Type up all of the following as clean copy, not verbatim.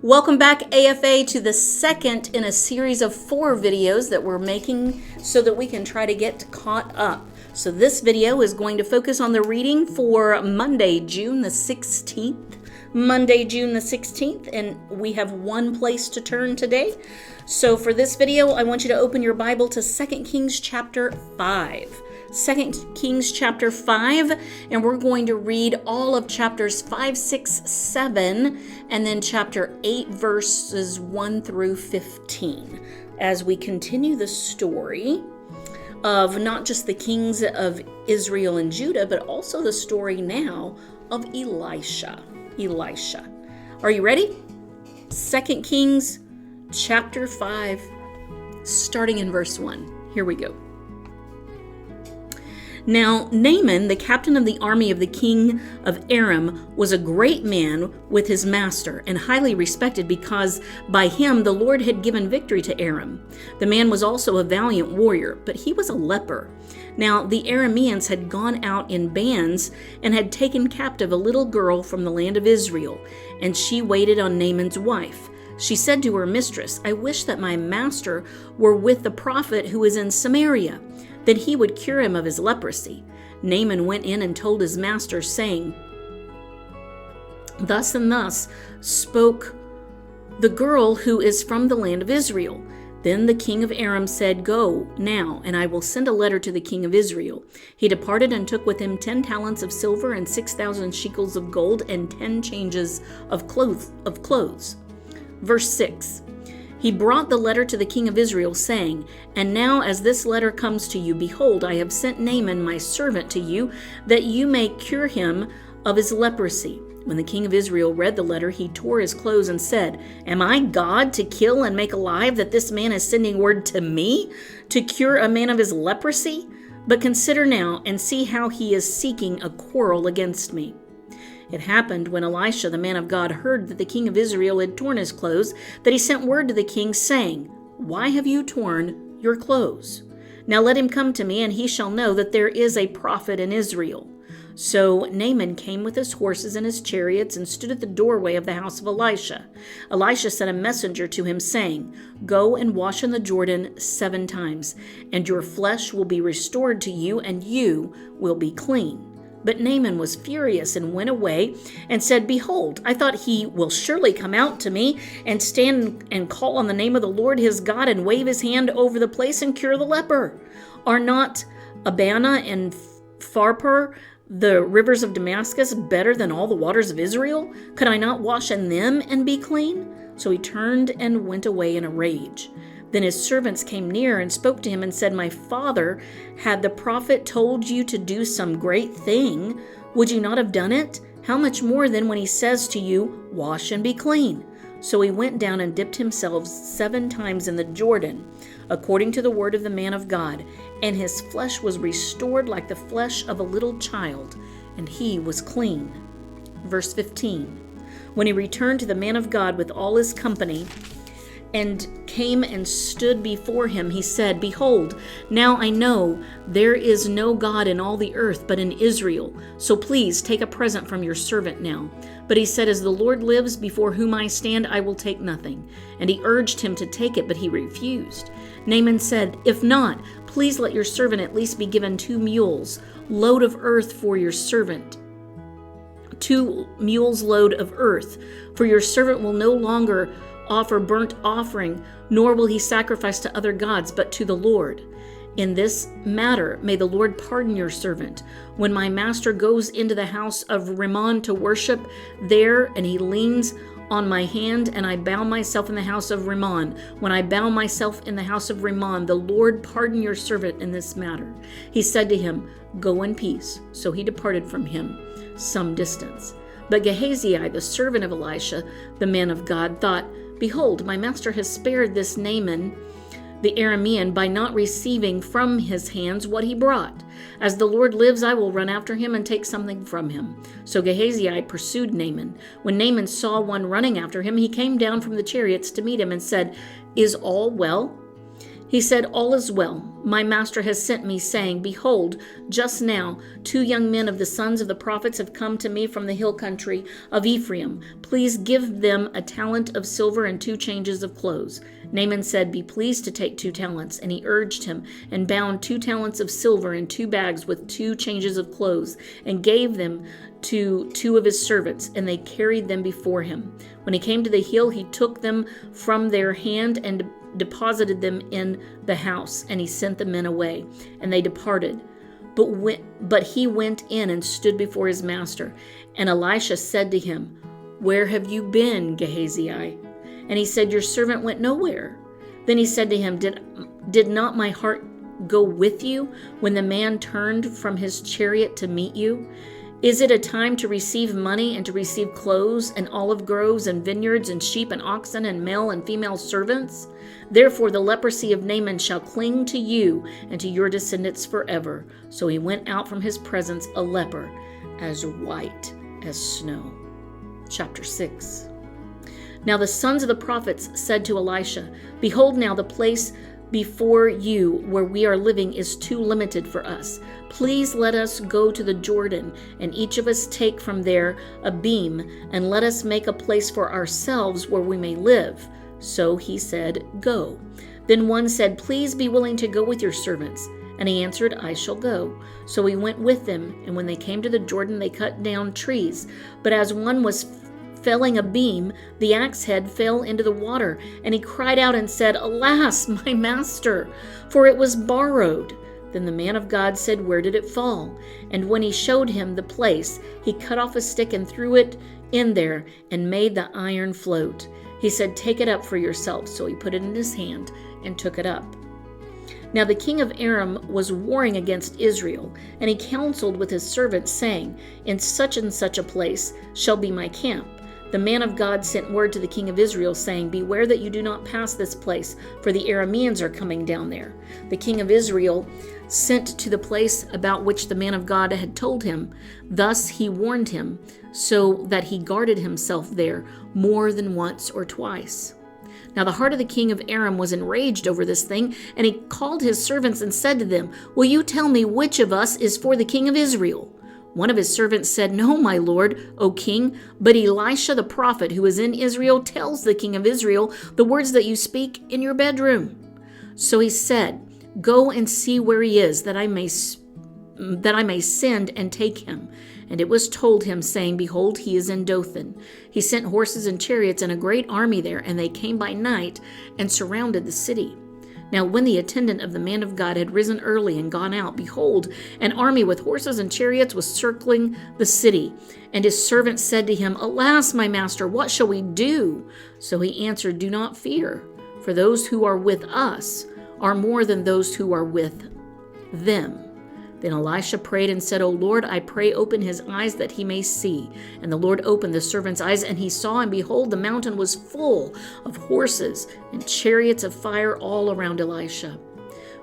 Welcome back, AFA, to the second in a series of 4 videos that we're making so that we can try to get caught up. So this video is going to focus on the reading for Monday, June the 16th. Monday, June the 16th, and we have one place to turn today. So for this video, I want you to open your Bible to 2 Kings chapter 5. 2 Kings chapter 5, and we're going to read all of chapters 5, 6, 7, and then chapter 8, verses 1 through 15, as we continue the story of not just the kings of Israel and Judah, but also the story now of Elisha. Are you ready? 2 Kings chapter 5, starting in verse 1. Here we go. Now Naaman, the captain of the army of the king of Aram, was a great man with his master, and highly respected, because by him the Lord had given victory to Aram. The man was also a valiant warrior, but he was a leper. Now the Arameans had gone out in bands and had taken captive a little girl from the land of Israel, and she waited on Naaman's wife. She said to her mistress, "I wish that my master were with the prophet who is in Samaria. Then he would cure him of his leprosy." Naaman went in and told his master, saying, "Thus and thus spoke the girl who is from the land of Israel." Then the king of Aram said, "Go now, and I will send a letter to the king of Israel." He departed and took with him 10 talents of silver and 6,000 shekels of gold and 10 changes of clothes. Verse 6. He brought the letter to the king of Israel, saying, "And now as this letter comes to you, behold, I have sent Naaman my servant to you, that you may cure him of his leprosy." When the king of Israel read the letter, he tore his clothes and said, "Am I God to kill and make alive, that this man is sending word to me to cure a man of his leprosy? But consider now and see how he is seeking a quarrel against me." It happened when Elisha, the man of God, heard that the king of Israel had torn his clothes, that he sent word to the king, saying, "Why have you torn your clothes? Now let him come to me, and he shall know that there is a prophet in Israel." So Naaman came with his horses and his chariots and stood at the doorway of the house of Elisha. Elisha sent a messenger to him, saying, "Go and wash in the Jordan 7 times, and your flesh will be restored to you, and you will be clean." But Naaman was furious and went away and said, "Behold, I thought he will surely come out to me and stand and call on the name of the Lord his God and wave his hand over the place and cure the leper. Are not Abana and Pharpar, the rivers of Damascus, better than all the waters of Israel? Could I not wash in them and be clean?" So he turned and went away in a rage. Then his servants came near and spoke to him and said, "My father, had the prophet told you to do some great thing, would you not have done it? How much more then when he says to you, 'Wash and be clean'?" So he went down and dipped himself 7 times in the Jordan, according to the word of the man of God, and his flesh was restored like the flesh of a little child, and he was clean. Verse 15. When he returned to the man of God with all his company, and came and stood before him, he said, "Behold, now I know there is no God in all the earth but in Israel. So please take a present from your servant now." But he said, "As the Lord lives, before whom I stand, I will take nothing." And he urged him to take it, but he refused. Naaman said, "If not, please let your servant at least be given 2 mules, load of earth for your servant. 2 mules load of earth, for your servant will no longer offer burnt offering, nor will he sacrifice to other gods, but to the Lord. In this matter may the Lord pardon your servant. When my master goes into the house of Rimmon to worship there, and he leans on my hand, and I bow myself in the house of Rimmon. When I bow myself in the house of Rimmon, the Lord pardon your servant in this matter." He said to him, "Go in peace." So he departed from him some distance. But Gehazi, the servant of Elisha, the man of God, thought, "Behold, my master has spared this Naaman the Aramean by not receiving from his hands what he brought. As the Lord lives, I will run after him and take something from him." So Gehazi pursued Naaman. When Naaman saw one running after him, he came down from the chariots to meet him and said, "Is all well?" He said, "All is well. My master has sent me, saying, Behold, just now 2 young men of the sons of the prophets have come to me from the hill country of Ephraim. Please give them a talent of silver and 2 changes of clothes." Naaman said, "Be pleased to take 2 talents." And he urged him, and bound 2 talents of silver in 2 bags with 2 changes of clothes, and gave them to 2 of his servants, and they carried them before him. When he came to the hill, he took them from their hand and deposited them in the house, and he sent the men away, and they departed. But he went in and stood before his master. And Elisha said to him, "Where have you been, Gehazi?" And he said, "Your servant went nowhere." Then he said to him, Did not my heart go with you when the man turned from his chariot to meet you? Is it a time to receive money and to receive clothes and olive groves and vineyards and sheep and oxen and male and female servants? Therefore the leprosy of Naaman shall cling to you and to your descendants forever." So he went out from his presence a leper, as white as snow. Chapter 6. Now the sons of the prophets said to Elisha, "Behold, now the place before you where we are living is too limited for us. Please let us go to the Jordan, and each of us take from there a beam, and let us make a place for ourselves where we may live." So he said, "Go." Then one said, "Please be willing to go with your servants." And he answered, "I shall go." So he went with them, and when they came to the Jordan, they cut down trees. But as one was felling a beam, the axe head fell into the water, and he cried out and said, "Alas, my master, for it was borrowed." Then the man of God said, "Where did it fall?" And when he showed him the place, he cut off a stick and threw it in there and made the iron float. He said, "Take it up for yourself." So he put it in his hand and took it up. Now the king of Aram was warring against Israel, and he counseled with his servants, saying, "In such and such a place shall be my camp." The man of God sent word to the king of Israel, saying, "Beware that you do not pass this place, for the Arameans are coming down there." The king of Israel sent to the place about which the man of God had told him. Thus he warned him, so that he guarded himself there more than once or twice. Now the heart of the king of Aram was enraged over this thing, and he called his servants and said to them, "Will you tell me which of us is for the king of Israel?" One of his servants said, "No, my lord, O king, but Elisha the prophet who is in Israel tells the king of Israel the words that you speak in your bedroom." So he said, "Go and see where he is, that I may send and take him." And it was told him, saying, "Behold, he is in Dothan." He sent horses and chariots and a great army there, and they came by night and surrounded the city. Now when the attendant of the man of God had risen early and gone out, behold, an army with horses and chariots was circling the city. And his servant said to him, "Alas, my master, what shall we do?" So he answered, "Do not fear, for those who are with us are more than those who are with them." Then Elisha prayed and said, "O Lord, I pray, open his eyes that he may see." And the Lord opened the servant's eyes, and he saw, and behold, the mountain was full of horses and chariots of fire all around Elisha.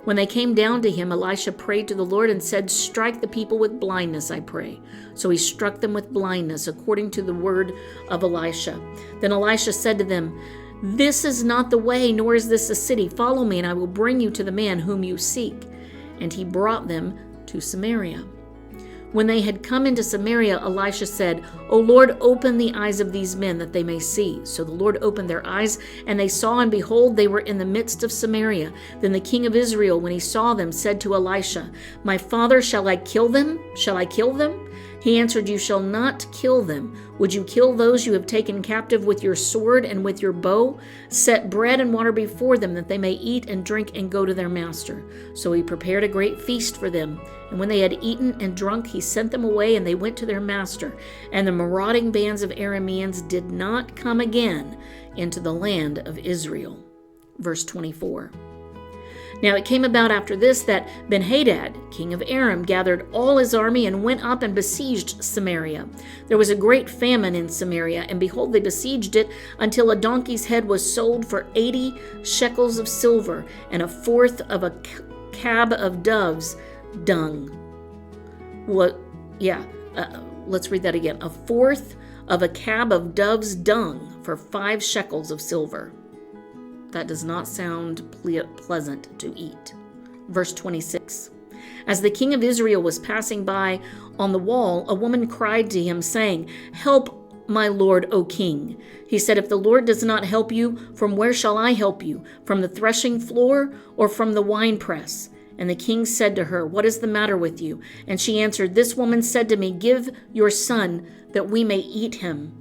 When they came down to him, Elisha prayed to the Lord and said, "Strike the people with blindness, I pray." So he struck them with blindness, according to the word of Elisha. Then Elisha said to them, "This is not the way, nor is this a city. Follow me, and I will bring you to the man whom you seek." And he brought them to Samaria. When they had come into Samaria, Elisha said, "O Lord, open the eyes of these men that they may see." So the Lord opened their eyes, and they saw, and behold, they were in the midst of Samaria. Then the king of Israel, when he saw them, said to Elisha, "My father, shall I kill them? Shall I kill them?" He answered, "You shall not kill them. Would you kill those you have taken captive with your sword and with your bow? Set bread and water before them, that they may eat and drink and go to their master." So he prepared a great feast for them. And when they had eaten and drunk, he sent them away, and they went to their master. And the marauding bands of Arameans did not come again into the land of Israel. Verse 24. Now it came about after this that Ben-Hadad, king of Aram, gathered all his army and went up and besieged Samaria. There was a great famine in Samaria, and behold, they besieged it until a donkey's head was sold for 80 shekels of silver, and a fourth of a cab of doves' dung. Let's read that again. A fourth of a cab of dove's dung for 5 shekels of silver. That does not sound pleasant to eat. Verse 26. As the king of Israel was passing by on the wall, a woman cried to him, saying, "Help, my lord, O king." He said, "If the Lord does not help you, from where shall I help you? From the threshing floor or from the winepress?" And the king said to her, "What is the matter with you?" And she answered, "This woman said to me, 'Give your son that we may eat him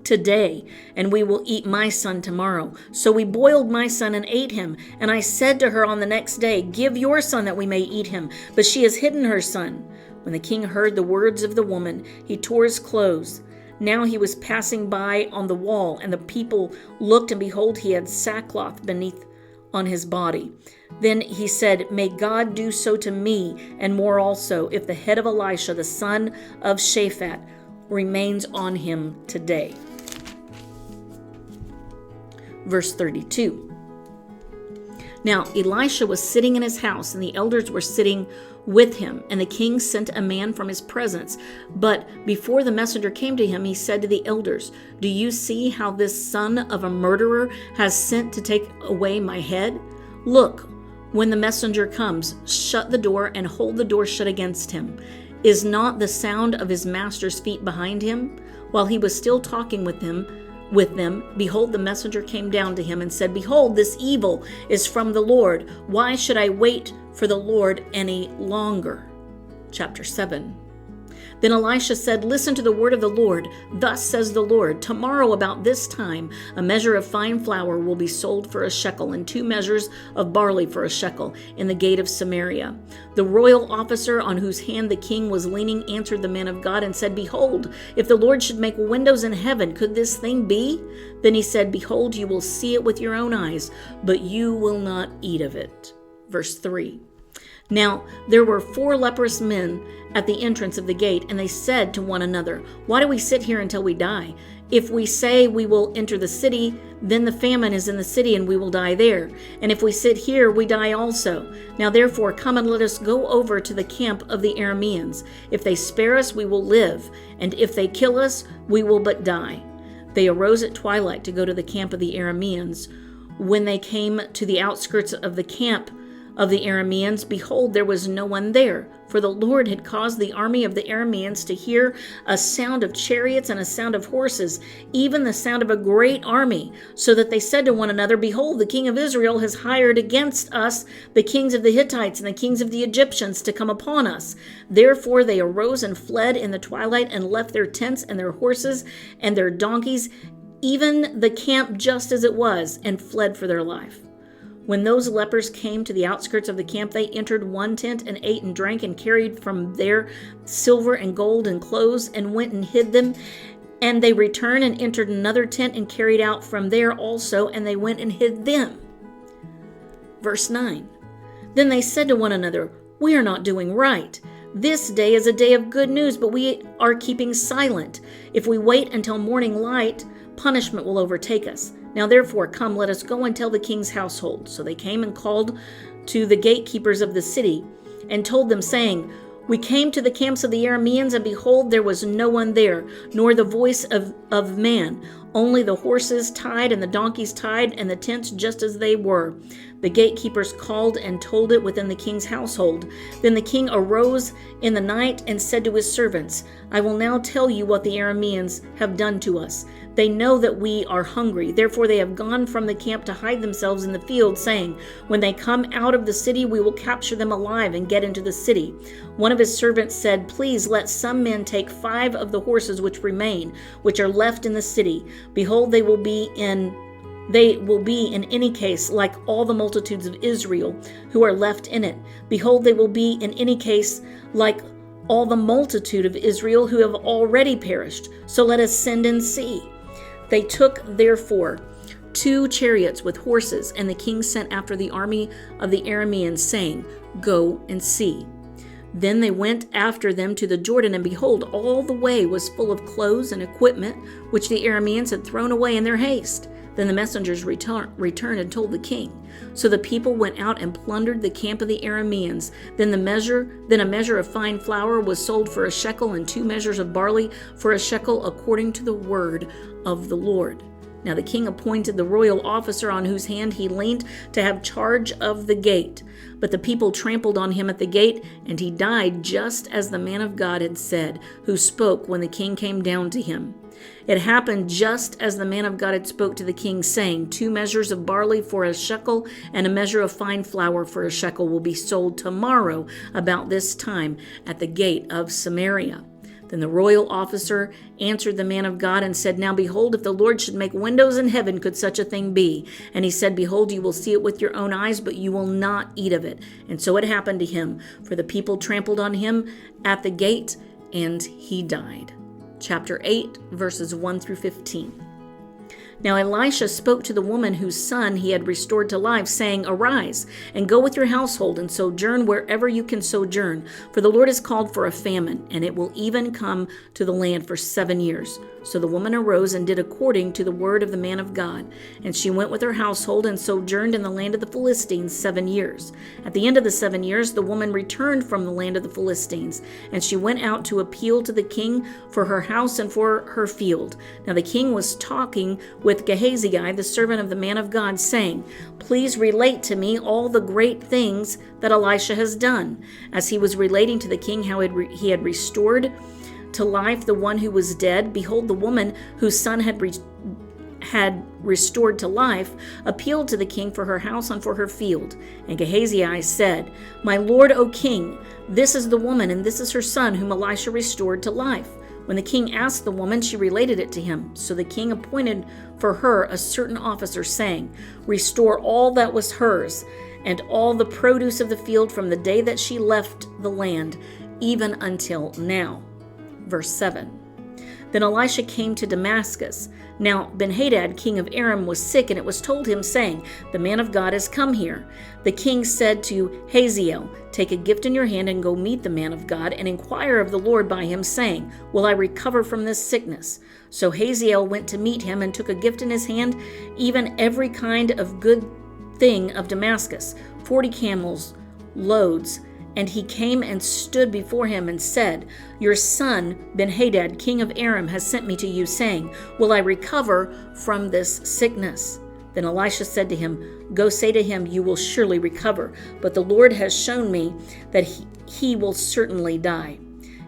today, and we will eat my son tomorrow.' So we boiled my son and ate him. And I said to her on the next day, 'Give your son that we may eat him.' But she has hidden her son." When the king heard the words of the woman, he tore his clothes. Now he was passing by on the wall, and the people looked, and behold, he had sackcloth beneath on his body. Then he said, "May God do so to me, and more also, if the head of Elisha, the son of Shaphat, remains on him today." Verse 32. Now Elisha was sitting in his house, and the elders were sitting with him. And the king sent a man from his presence. But before the messenger came to him, he said to the elders, "Do you see how this son of a murderer has sent to take away my head? Look, when the messenger comes, shut the door and hold the door shut against him. Is not the sound of his master's feet behind him?" While he was still talking with them, behold, the messenger came down to him and said, "Behold, this evil is from the Lord. Why should I wait for the Lord any longer?" Chapter 7. Then Elisha said, "Listen to the word of the Lord. Thus says the Lord, tomorrow about this time, a measure of fine flour will be sold for a shekel, and 2 measures of barley for a shekel, in the gate of Samaria." The royal officer on whose hand the king was leaning answered the man of God and said, "Behold, if the Lord should make windows in heaven, could this thing be?" Then he said, "Behold, you will see it with your own eyes, but you will not eat of it." Verse 3. Now there were 4 leprous men at the entrance of the gate, and they said to one another, "Why do we sit here until we die? If we say we will enter the city, then the famine is in the city, and we will die there. And if we sit here, we die also. Now therefore come and let us go over to the camp of the Arameans. If they spare us, we will live, and if they kill us, we will but die." They arose at twilight to go to the camp of the Arameans. When they came to the outskirts of the camp of the Arameans, behold, there was no one there, for the Lord had caused the army of the Arameans to hear a sound of chariots and a sound of horses, even the sound of a great army, so that they said to one another, "Behold, the king of Israel has hired against us the kings of the Hittites and the kings of the Egyptians to come upon us." Therefore they arose and fled in the twilight, and left their tents and their horses and their donkeys, even the camp just as it was, and fled for their life. When those lepers came to the outskirts of the camp, they entered one tent and ate and drank, and carried from there silver and gold and clothes, and went and hid them. And they returned and entered another tent and carried out from there also, and they went and hid them. Verse 9. Then they said to one another, "We are not doing right. This day is a day of good news, but we are keeping silent. If we wait until morning light, punishment will overtake us. Now therefore, come, let us go and tell the king's household." So they came and called to the gatekeepers of the city, and told them, saying, "We came to the camps of the Arameans, and behold, there was no one there, nor the voice of man, only the horses tied and the donkeys tied, and the tents just as they were." The gatekeepers called and told it within the king's household. Then the king arose in the night and said to his servants, "I will now tell you what the Arameans have done to us. They know that we are hungry. Therefore they have gone from the camp to hide themselves in the field, saying, 'When they come out of the city, we will capture them alive and get into the city.' One of his servants said, 'Please let some men take 5 of the horses which remain, which are left in the city. Behold, they will be in any case like all the multitudes of Israel who are left in it. Behold, they will be in any case like all the multitude of Israel who have already perished. So let us send and see.' They took therefore 2 chariots with horses, and the king sent after the army of the Arameans, saying, 'Go and see.' Then they went after them to the Jordan, and behold, all the way was full of clothes and equipment, which the Arameans had thrown away in their haste. Then the messengers returned and told the king. So the people went out and plundered the camp of the Arameans. Then a measure of fine flour was sold for a shekel, and 2 measures of barley for a shekel, according to the word of the Lord. Now the king appointed the royal officer on whose hand he leaned to have charge of the gate. But the people trampled on him at the gate, and he died just as the man of God had said, who spoke when the king came down to him. It happened just as the man of God had spoke to the king, saying, 2 measures of barley for a shekel, and a measure of fine flour for a shekel will be sold tomorrow about this time at the gate of Samaria. Then the royal officer answered the man of God and said, Now behold, if the Lord should make windows in heaven, could such a thing be? And he said, Behold, you will see it with your own eyes, but you will not eat of it. And so it happened to him, for the people trampled on him at the gate, and he died. Chapter 8, verses 1 through 15. Now Elisha spoke to the woman whose son he had restored to life, saying, Arise, and go with your household, and sojourn wherever you can sojourn. For the Lord has called for a famine, and it will even come to the land for 7 years. So the woman arose and did according to the word of the man of God. And she went with her household and sojourned in the land of the Philistines 7 years. At the end of the 7 years, the woman returned from the land of the Philistines, and she went out to appeal to the king for her house and for her field. Now the king was talking with Gehazi, the servant of the man of God, saying, Please relate to me all the great things that Elisha has done. As he was relating to the king how he had restored to life the one who was dead, behold, the woman whose son had restored to life appealed to the king for her house and for her field. And Gehazi said, My lord, O king, this is the woman, and this is her son, whom Elisha restored to life. When the king asked the woman, she related it to him. So the king appointed for her a certain officer, saying, Restore all that was hers, and all the produce of the field from the day that she left the land, even until now. Verse 7. Then Elisha came to Damascus. Now Benhadad, king of Aram, was sick, and it was told him, saying, The man of God has come here. The king said to Hazael, Take a gift in your hand and go meet the man of God, and inquire of the Lord by him, saying, Will I recover from this sickness? So Hazael went to meet him and took a gift in his hand, even every kind of good thing of Damascus, 40 camels, loads. And he came and stood before him and said, Your son, Benhadad, king of Aram, has sent me to you, saying, Will I recover from this sickness? Then Elisha said to him, Go say to him, You will surely recover. But the Lord has shown me that he will certainly die.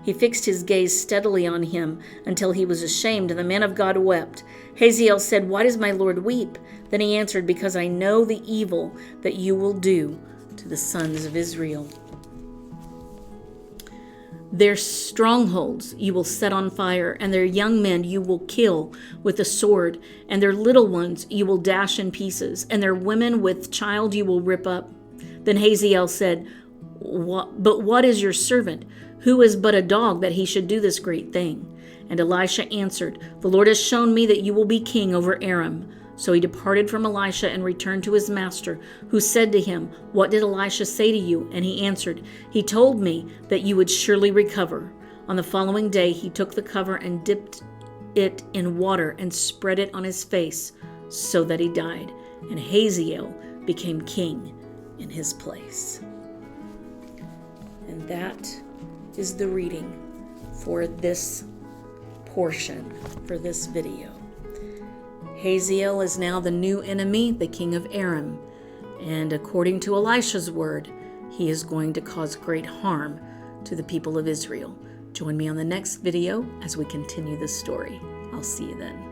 He fixed his gaze steadily on him until he was ashamed, and the man of God wept. Hazael said, Why does my Lord weep? Then he answered, Because I know the evil that you will do to the sons of Israel. Their strongholds you will set on fire, and their young men you will kill with the sword, and their little ones you will dash in pieces, and their women with child you will rip up. Then Hazael said, But what is your servant? Who is but a dog that he should do this great thing? And Elisha answered, The Lord has shown me that you will be king over Aram. So he departed from Elisha and returned to his master, who said to him, What did Elisha say to you? And he answered, He told me that you would surely recover. On the following day he took the cover and dipped it in water and spread it on his face, so that he died. And Hazael became king in his place. And that is the reading for this portion, for this video. Hazael is now the new enemy, the king of Aram, and according to Elisha's word, he is going to cause great harm to the people of Israel. Join me on the next video as we continue this story. I'll see you then.